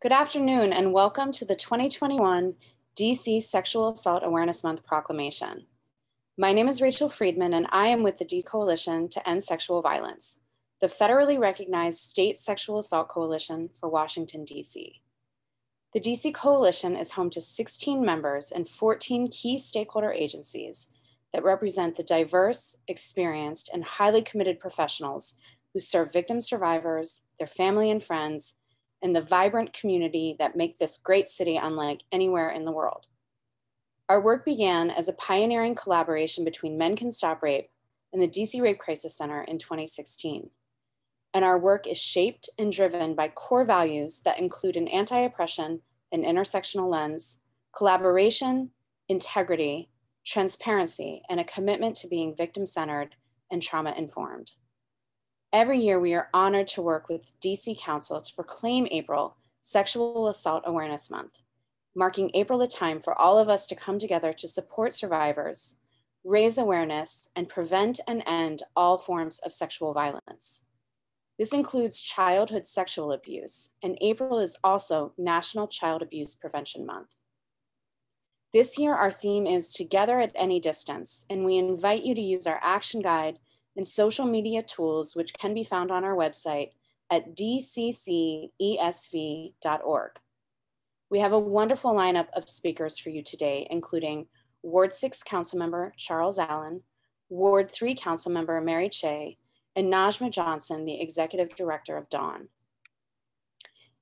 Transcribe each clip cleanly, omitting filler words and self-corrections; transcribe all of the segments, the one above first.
Good afternoon and welcome to the 2021 DC Sexual Assault Awareness Month Proclamation. My name is Rachel Friedman and I am with the DC Coalition to End Sexual Violence, the federally recognized state sexual assault coalition for Washington, DC. The DC Coalition is home to 16 members and 14 key stakeholder agencies that represent the diverse, experienced, and highly committed professionals who serve victim survivors, their family and friends, and the vibrant community that make this great city unlike anywhere in the world. Our work began as a pioneering collaboration between Men Can Stop Rape and the DC Rape Crisis Center in 2016. And our work is shaped and driven by core values that include an anti-oppression and intersectional lens, collaboration, integrity, transparency, and a commitment to being victim-centered and trauma-informed. Every year, we are honored to work with DC Council to proclaim April Sexual Assault Awareness Month, marking April a time for all of us to come together to support survivors, raise awareness, and prevent and end all forms of sexual violence. This includes childhood sexual abuse, and April is also National Child Abuse Prevention Month. This year, our theme is Together at Any Distance, and we invite you to use our action guide and social media tools, which can be found on our website at dccesv.org. We have a wonderful lineup of speakers for you today, including Ward 6 Councilmember Charles Allen, Ward 3 Councilmember Mary Cheh, and Najma Johnson, the Executive Director of DAWN.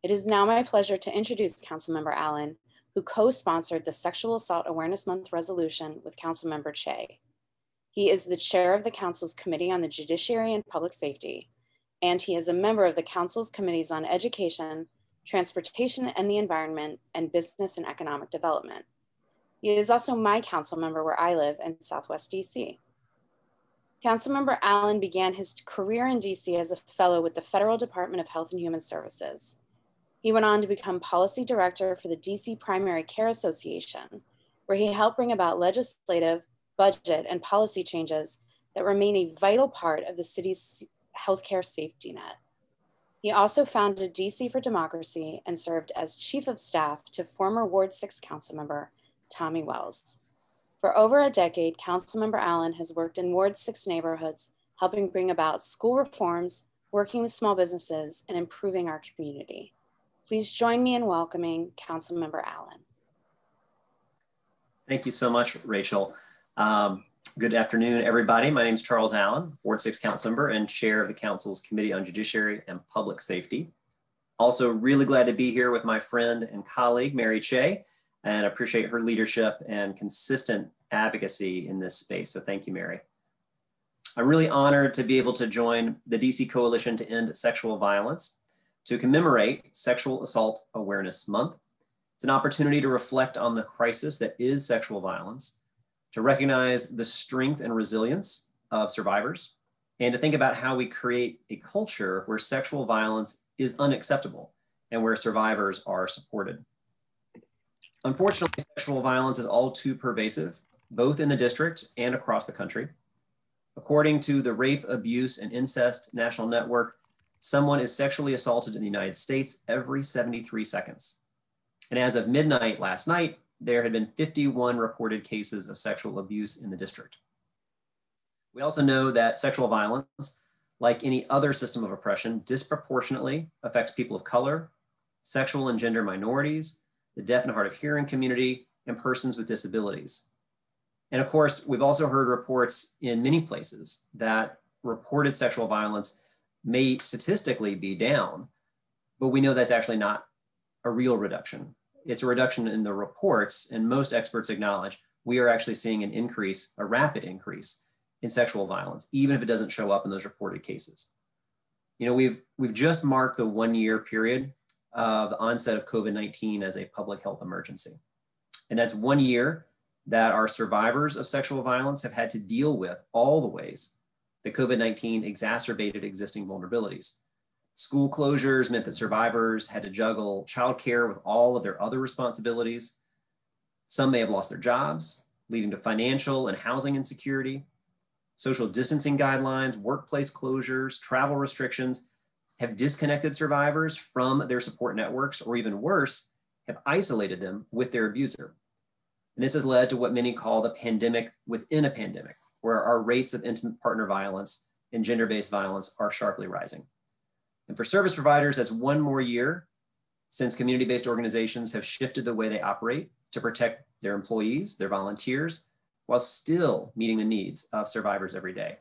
It is now my pleasure to introduce Councilmember Allen, who co-sponsored the Sexual Assault Awareness Month resolution with Councilmember Cheh. He is the chair of the Council's Committee on the Judiciary and Public Safety, and he is a member of the Council's Committees on Education, Transportation and the Environment, and Business and Economic Development. He is also my council member where I live in Southwest DC. Councilmember Allen began his career in DC as a fellow with the Federal Department of Health and Human Services. He went on to become policy director for the DC Primary Care Association, where he helped bring about legislative, budget, and policy changes that remain a vital part of the city's healthcare safety net. He also founded DC for Democracy and served as chief of staff to former Ward 6 Councilmember Tommy Wells. For over a decade, Councilmember Allen has worked in Ward 6 neighborhoods, helping bring about school reforms, working with small businesses, and improving our community. Please join me in welcoming Councilmember Allen. Thank you so much, Rachel. Good afternoon, everybody. My name is Charles Allen, Ward 6 Councilmember and Chair of the Council's Committee on Judiciary and Public Safety. Also really glad to be here with my friend and colleague, Mary Cheh, and appreciate her leadership and consistent advocacy in this space. So thank you, Mary. I'm really honored to be able to join the DC Coalition to End Sexual Violence to commemorate Sexual Assault Awareness Month. It's an opportunity to reflect on the crisis that is sexual violence, to recognize the strength and resilience of survivors, and to think about how we create a culture where sexual violence is unacceptable and where survivors are supported. Unfortunately, sexual violence is all too pervasive, both in the district and across the country. According to the Rape, Abuse, and Incest National Network, someone is sexually assaulted in the United States every 73 seconds. And as of midnight last night, there had been 51 reported cases of sexual abuse in the district. We also know that sexual violence, like any other system of oppression, disproportionately affects people of color, sexual and gender minorities, the deaf and hard of hearing community, and persons with disabilities. And of course, we've also heard reports in many places that reported sexual violence may statistically be down, but we know that's actually not a real reduction. It's a reduction in the reports, and most experts acknowledge we are actually seeing an increase, a rapid increase in sexual violence, even if it doesn't show up in those reported cases. You know, we've just marked the 1-year period of the onset of COVID-19 as a public health emergency. And that's 1 year that our survivors of sexual violence have had to deal with all the ways that COVID-19 exacerbated existing vulnerabilities. School closures meant that survivors had to juggle childcare with all of their other responsibilities. Some may have lost their jobs, leading to financial and housing insecurity. Social distancing guidelines, workplace closures, travel restrictions have disconnected survivors from their support networks, or even worse, have isolated them with their abuser. And this has led to what many call the pandemic within a pandemic, where our rates of intimate partner violence and gender-based violence are sharply rising. And for service providers, that's one more year since community-based organizations have shifted the way they operate to protect their employees, their volunteers, while still meeting the needs of survivors every day.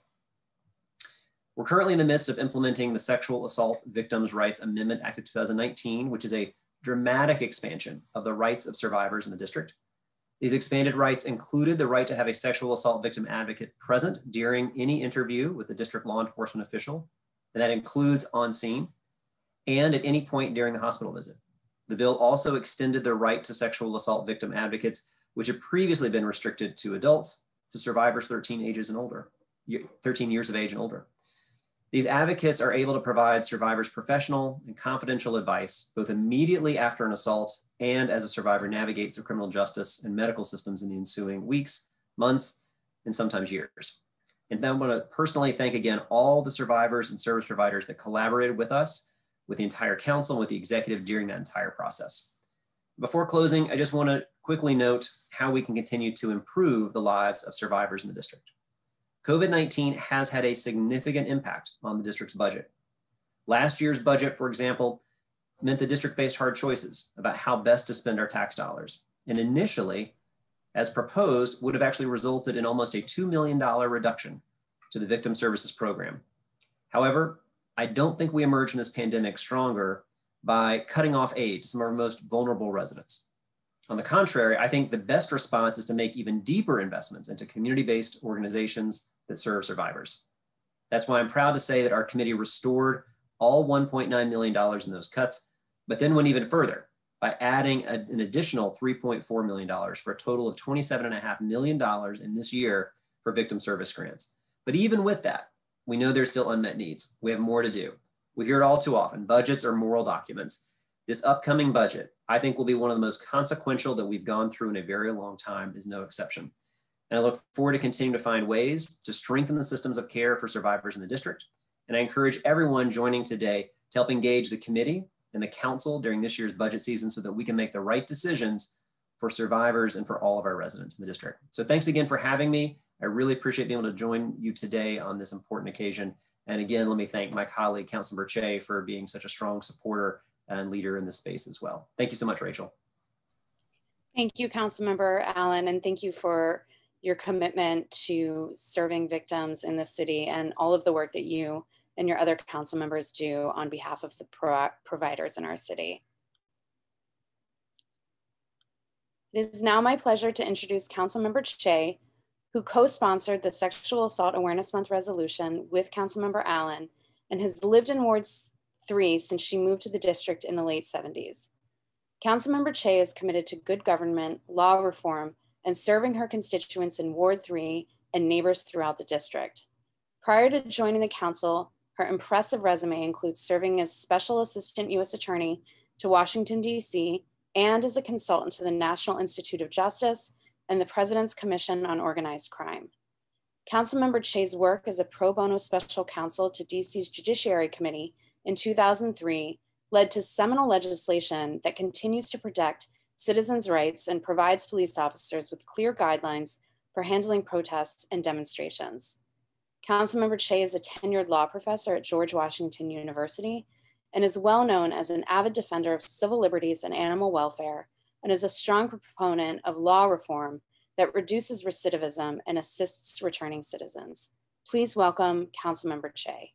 We're currently in the midst of implementing the Sexual Assault Victims' Rights Amendment Act of 2019, which is a dramatic expansion of the rights of survivors in the district. These expanded rights included the right to have a sexual assault victim advocate present during any interview with the district law enforcement official, and that includes on scene, and at any point during the hospital visit. The bill also extended the right to sexual assault victim advocates, which had previously been restricted to adults, to survivors 13 years of age and older. These advocates are able to provide survivors professional and confidential advice, both immediately after an assault and as a survivor navigates the criminal justice and medical systems in the ensuing weeks, months, and sometimes years. And then I want to personally thank again all the survivors and service providers that collaborated with us, with the entire council, and with the executive during that entire process. Before closing, I just want to quickly note how we can continue to improve the lives of survivors in the district. COVID-19 has had a significant impact on the district's budget. Last year's budget, for example, meant the district faced hard choices about how best to spend our tax dollars. And initially, as proposed, would have actually resulted in almost a $2 million reduction to the Victim Services Program. However, I don't think we emerged from this pandemic stronger by cutting off aid to some of our most vulnerable residents. On the contrary, I think the best response is to make even deeper investments into community-based organizations that serve survivors. That's why I'm proud to say that our committee restored all $1.9 million in those cuts, but then went even further by adding an additional $3.4 million for a total of $27.5 million in this year for victim service grants. But even with that, we know there's still unmet needs. We have more to do. We hear it all too often. Budgets are moral documents. This upcoming budget, I think, will be one of the most consequential that we've gone through in a very long time, is no exception. And I look forward to continuing to find ways to strengthen the systems of care for survivors in the district. And I encourage everyone joining today to help engage the committee and the council during this year's budget season so that we can make the right decisions for survivors and for all of our residents in the district. So thanks again for having me. I really appreciate being able to join you today on this important occasion. And again, let me thank my colleague, Councilmember Cheh, for being such a strong supporter and leader in this space as well. Thank you so much, Rachel. Thank you, Councilmember Allen, and thank you for your commitment to serving victims in the city and all of the work that you and your other council members do on behalf of the providers in our city. It is now my pleasure to introduce Councilmember Cheh, who co-sponsored the Sexual Assault Awareness Month resolution with Councilmember Allen and has lived in Ward 3 since she moved to the district in the late 70s. Councilmember Cheh is committed to good government, law reform, and serving her constituents in Ward 3 and neighbors throughout the district. Prior to joining the council, her impressive resume includes serving as Special Assistant U.S. Attorney to Washington, D.C., and as a consultant to the National Institute of Justice and the President's Commission on Organized Crime. Councilmember Cheh's work as a pro bono special counsel to DC's Judiciary Committee in 2003 led to seminal legislation that continues to protect citizens' rights and provides police officers with clear guidelines for handling protests and demonstrations. Councilmember Cheh is a tenured law professor at George Washington University and is well known as an avid defender of civil liberties and animal welfare, and is a strong proponent of law reform that reduces recidivism and assists returning citizens. Please welcome Councilmember Cheh.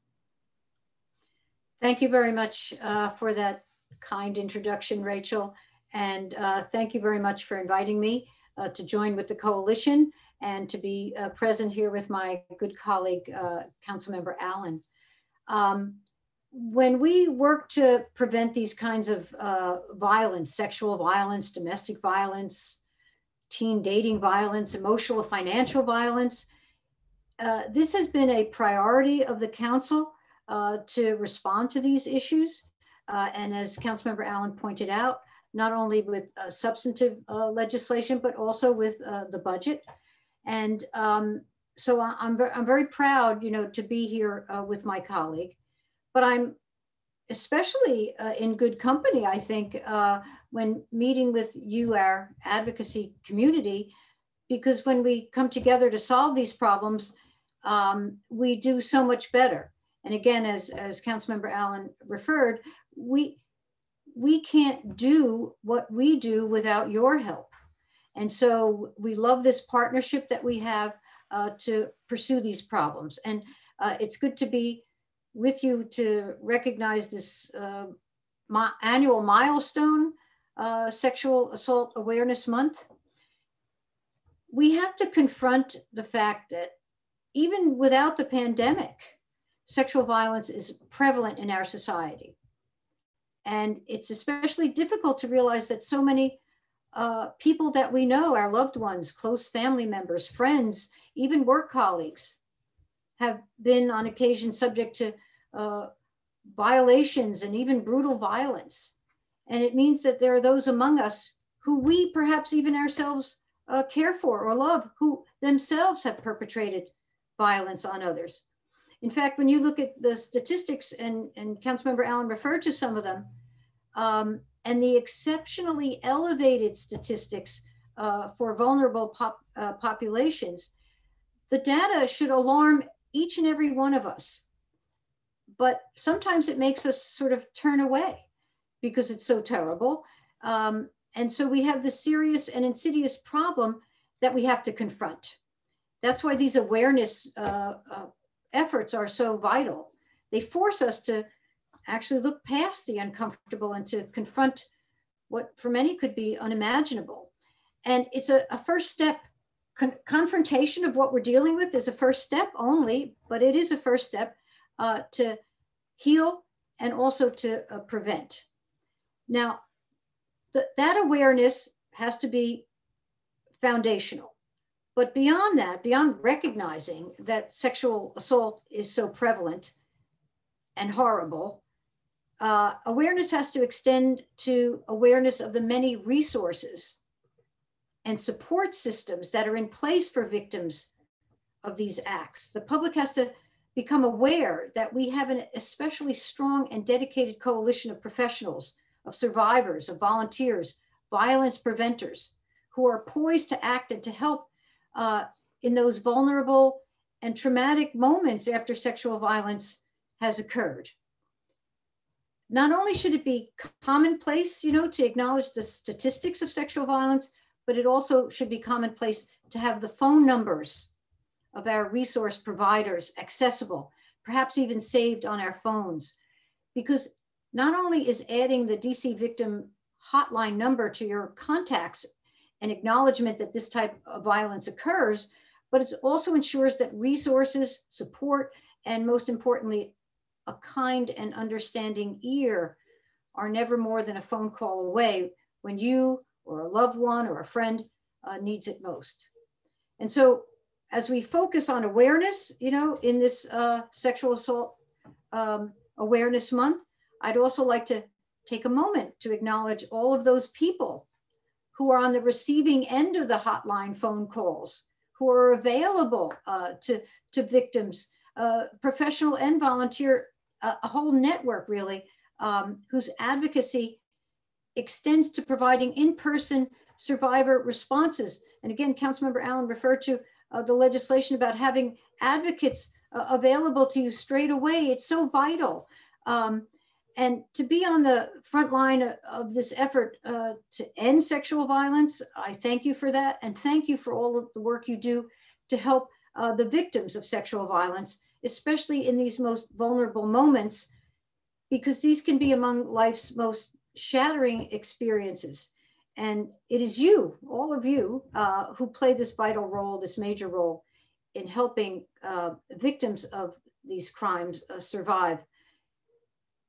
Thank you very much for that kind introduction, Rachel. And thank you very much for inviting me to join with the coalition and to be present here with my good colleague, Councilmember Allen. When we work to prevent these kinds of violence, sexual violence, domestic violence, teen dating violence, emotional, financial violence, this has been a priority of the council to respond to these issues. And as Councilmember Allen pointed out, not only with substantive legislation, but also with the budget. And so I'm very proud, to be here with my colleague. But I'm especially in good company, I think, when meeting with you, our advocacy community, because when we come together to solve these problems, we do so much better. And again, as Councilmember Allen referred, we can't do what we do without your help. And so we love this partnership that we have to pursue these problems. And it's good to be with you to recognize this annual milestone, Sexual Assault Awareness Month. We have to confront the fact that even without the pandemic, sexual violence is prevalent in our society. And it's especially difficult to realize that so many people that we know, our loved ones, close family members, friends, even work colleagues, have been on occasion subject to violations and even brutal violence. And it means that there are those among us who we perhaps even ourselves care for or love, who themselves have perpetrated violence on others. In fact, when you look at the statistics, and Councilmember Allen referred to some of them, and the exceptionally elevated statistics for vulnerable populations, the data should alarm each and every one of us. But sometimes it makes us sort of turn away because it's so terrible. And so we have this serious and insidious problem that we have to confront. That's why these awareness efforts are so vital. They force us to actually look past the uncomfortable and to confront what for many could be unimaginable. And it's a first step. Confrontation of what we're dealing with is a first step only, but it is a first step to heal and also to prevent. Now, that awareness has to be foundational. But beyond that, beyond recognizing that sexual assault is so prevalent and horrible, awareness has to extend to awareness of the many resources and support systems that are in place for victims of these acts. The public has to become aware that we have an especially strong and dedicated coalition of professionals, of survivors, of volunteers, violence preventers, who are poised to act and to help in those vulnerable and traumatic moments after sexual violence has occurred. Not only should it be commonplace, to acknowledge the statistics of sexual violence, but it also should be commonplace to have the phone numbers of our resource providers accessible, perhaps even saved on our phones. Because not only is adding the DC victim hotline number to your contacts an acknowledgement that this type of violence occurs, but it also ensures that resources, support, and most importantly, a kind and understanding ear are never more than a phone call away when you or a loved one or a friend needs it most. And so as we focus on awareness, in this Sexual Assault Awareness Month, I'd also like to take a moment to acknowledge all of those people who are on the receiving end of the hotline phone calls, who are available to victims, professional and volunteer, a whole network really, whose advocacy extends to providing in-person survivor responses. And again, Councilmember Allen referred to the legislation about having advocates available to you straight away. It's so vital. And to be on the front line of this effort to end sexual violence, I thank you for that. And thank you for all of the work you do to help the victims of sexual violence, especially in these most vulnerable moments, because these can be among life's most shattering experiences. And it is you, all of you, who play this vital role, this major role in helping victims of these crimes survive.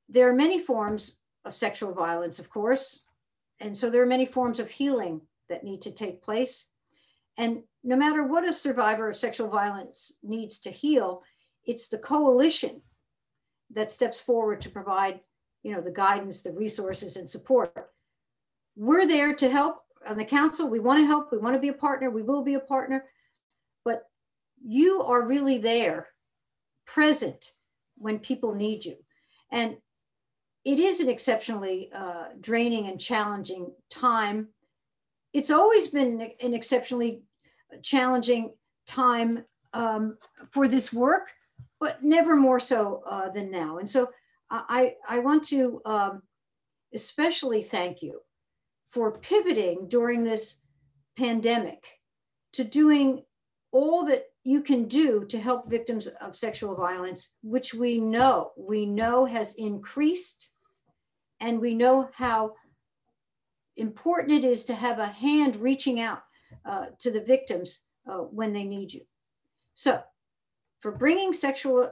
There are many forms of sexual violence, of course, and so there are many forms of healing that need to take place. And no matter what a survivor of sexual violence needs to heal, it's the coalition that steps forward to provide, the guidance, the resources, and support. We're there to help on the council. We want to help. We want to be a partner. We will be a partner. But you are really there, present when people need you. And it is an exceptionally draining and challenging time. It's always been an exceptionally challenging time for this work, but never more so than now. And so I want to especially thank you for pivoting during this pandemic to doing all that you can do to help victims of sexual violence, which we know has increased, and we know how important it is to have a hand reaching out to the victims when they need you. So for bringing Sexual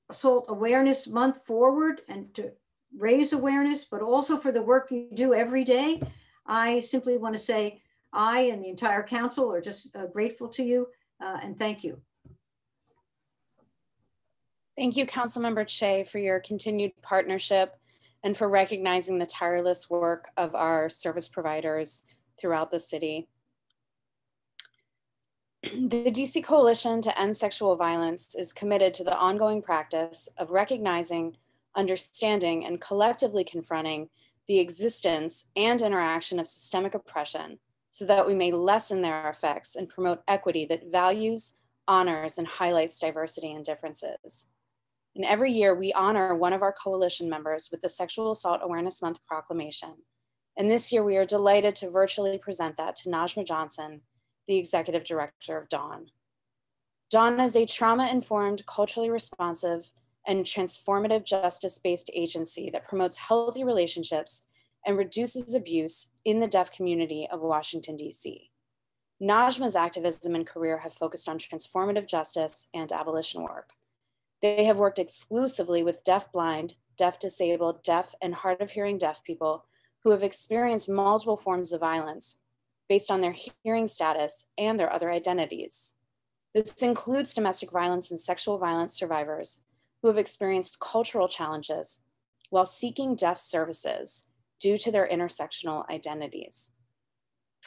Assault Awareness Month forward and to raise awareness, but also for the work you do every day, I simply want to say I and the entire council are just grateful to you and thank you. Thank you, Councilmember Cheh, for your continued partnership and for recognizing the tireless work of our service providers throughout the city. The DC Coalition to End Sexual Violence is committed to the ongoing practice of recognizing, understanding, and collectively confronting the existence and interaction of systemic oppression so that we may lessen their effects and promote equity that values, honors, and highlights diversity and differences. And every year we honor one of our coalition members with the Sexual Assault Awareness Month Proclamation. And this year we are delighted to virtually present that to Najma Johnson, the Executive Director of DAWN. DAWN is a trauma-informed, culturally responsive, and transformative justice-based agency that promotes healthy relationships and reduces abuse in the deaf community of Washington, D.C. Najma's activism and career have focused on transformative justice and abolition work. They have worked exclusively with deaf-blind, deaf-disabled, deaf, and hard-of-hearing deaf people who have experienced multiple forms of violence based on their hearing status and their other identities. This includes domestic violence and sexual violence survivors who have experienced cultural challenges while seeking deaf services due to their intersectional identities.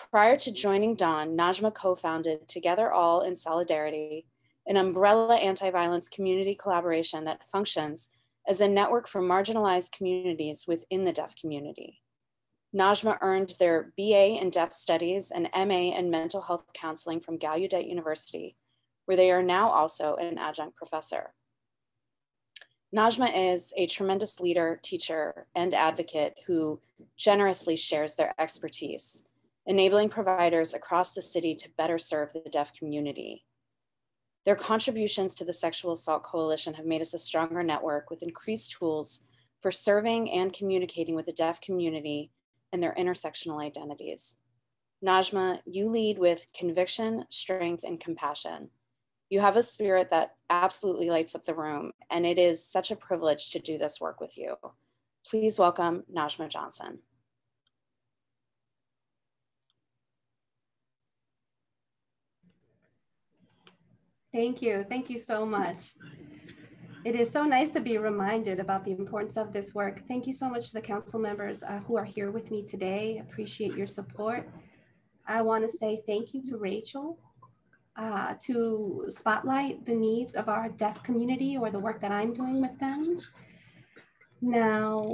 Prior to joining DAWN, Najma co-founded Together All in Solidarity, an umbrella anti-violence community collaboration that functions as a network for marginalized communities within the deaf community. Najma earned their BA in Deaf Studies and MA in Mental Health Counseling from Gallaudet University, where they are now also an adjunct professor. Najma is a tremendous leader, teacher, and advocate who generously shares their expertise, enabling providers across the city to better serve the deaf community. Their contributions to the Sexual Assault Coalition have made us a stronger network with increased tools for serving and communicating with the deaf community and their intersectional identities. Najma, you lead with conviction, strength, and compassion. You have a spirit that absolutely lights up the room, and it is such a privilege to do this work with you. Please welcome Najma Johnson. Thank you so much. It is so nice to be reminded about the importance of this work. Thank you so much to the council members who are here with me today. Appreciate your support. I want to say thank you to Rachel to spotlight the needs of our deaf community or the work that I'm doing with them. Now,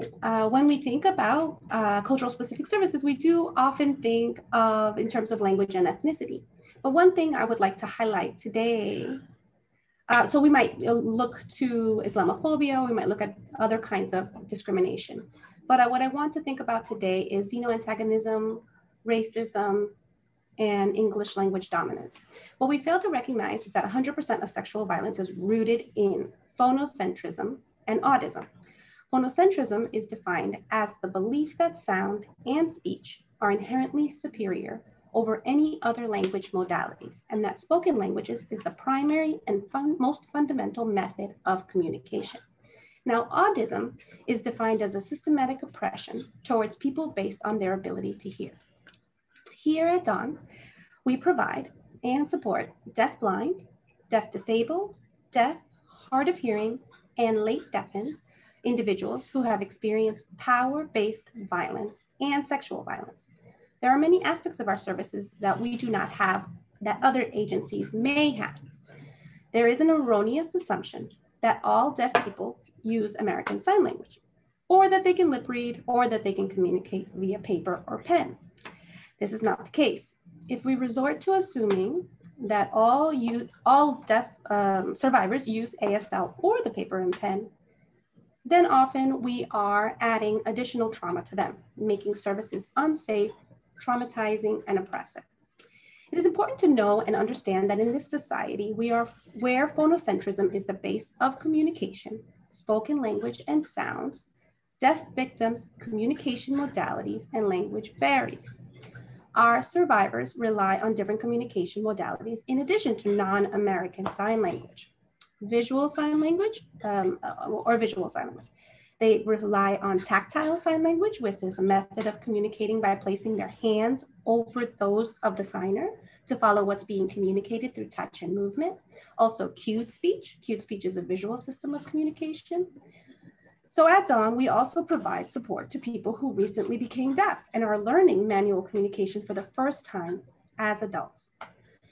when we think about cultural specific services, we do often think of in terms of language and ethnicity. But one thing I would like to highlight today, so we might look to Islamophobia, we might look at other kinds of discrimination. But what I want to think about today is xeno-antagonism, racism, and English language dominance. What we fail to recognize is that 100% of sexual violence is rooted in phonocentrism and autism. Phonocentrism is defined as the belief that sound and speech are inherently superior over any other language modalities, and that spoken languages is the primary and most fundamental method of communication. Now, autism is defined as a systematic oppression towards people based on their ability to hear. Here at DAWN, we provide and support deaf-blind, deaf-disabled, deaf, hard of hearing, and late deafened individuals who have experienced power-based violence and sexual violence. There are many aspects of our services that we do not have that other agencies may have. There is an erroneous assumption that all deaf people use American Sign Language. or that they can lip read, or that they can communicate via paper or pen. This is not the case. If we resort to assuming that all deaf survivors use ASL or the paper and pen, then often we are adding additional trauma to them, making services unsafe, traumatizing, and oppressive. It is important to know and understand that in this society, where phonocentrism is the base of communication, spoken language and sounds, deaf victims' communication modalities and language varies. Our survivors rely on different communication modalities in addition to non-American sign language. Visual sign language, or visual sign language. They rely on tactile sign language, which is a method of communicating by placing their hands over those of the signer to follow what's being communicated through touch and movement. Also cued speech. Cued speech is a visual system of communication. So at Dawn, we also provide support to people who recently became deaf and are learning manual communication for the first time as adults.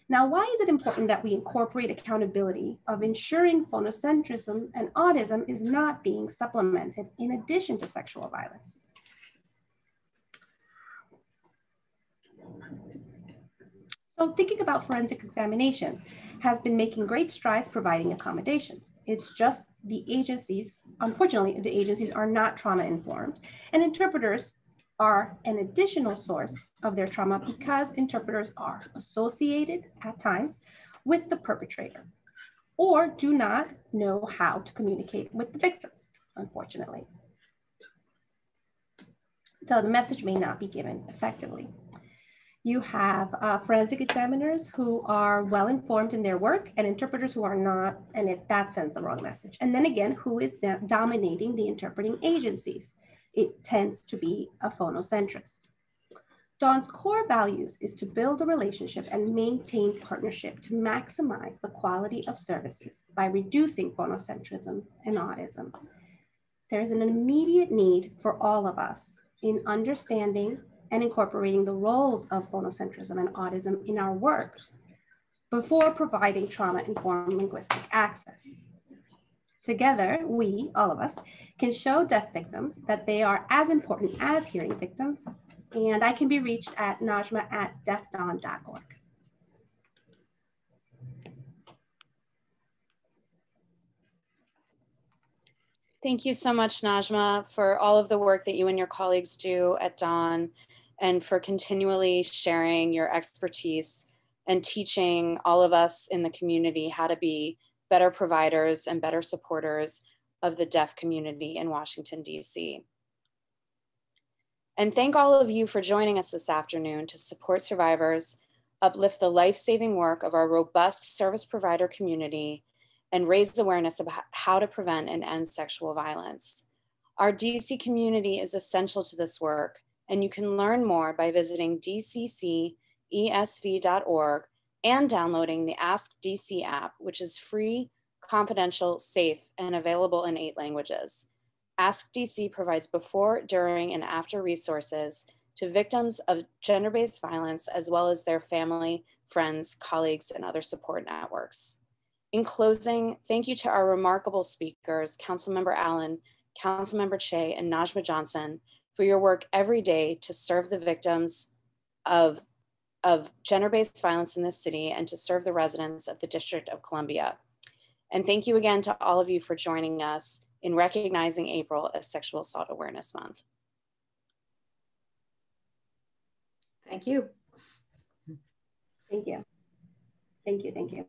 Now, why is it important that we incorporate accountability of ensuring phonocentrism and autism is not being supplemented in addition to sexual violence? So thinking about forensic examinations has been making great strides providing accommodations. It's just the agencies, unfortunately, the agencies are not trauma informed, and interpreters are an additional source of their trauma because interpreters are associated at times with the perpetrator or do not know how to communicate with the victims, unfortunately. So the message may not be given effectively. You have forensic examiners who are well-informed in their work and interpreters who are not, and that sends the wrong message. And then again, who is dominating the interpreting agencies? It tends to be a phonocentrist. Dawn's core values is to build a relationship and maintain partnership to maximize the quality of services by reducing phonocentrism and autism. There is an immediate need for all of us in understanding and incorporating the roles of phonocentrism and autism in our work before providing trauma-informed linguistic access. Together, we, all of us, can show deaf victims that they are as important as hearing victims, and I can be reached at najma@deafdawn.org. Thank you so much, Najma, for all of the work that you and your colleagues do at Dawn and for continually sharing your expertise and teaching all of us in the community how to be better providers and better supporters of the deaf community in Washington, D.C. And thank all of you for joining us this afternoon to support survivors, uplift the life-saving work of our robust service provider community, and raise awareness about how to prevent and end sexual violence. Our DC community is essential to this work, and you can learn more by visiting dccesv.org and downloading the Ask DC app, which is free, confidential, safe, and available in 8 languages. Ask DC provides before, during, and after resources to victims of gender-based violence, as well as their family, friends, colleagues, and other support networks. In closing, thank you to our remarkable speakers, Councilmember Allen, Councilmember Cheh, and Najma Johnson, for your work every day to serve the victims of gender-based violence in this city and to serve the residents of the District of Columbia. And thank you again to all of you for joining us in recognizing April as Sexual Assault Awareness Month. Thank you. Thank you. Thank you. Thank you.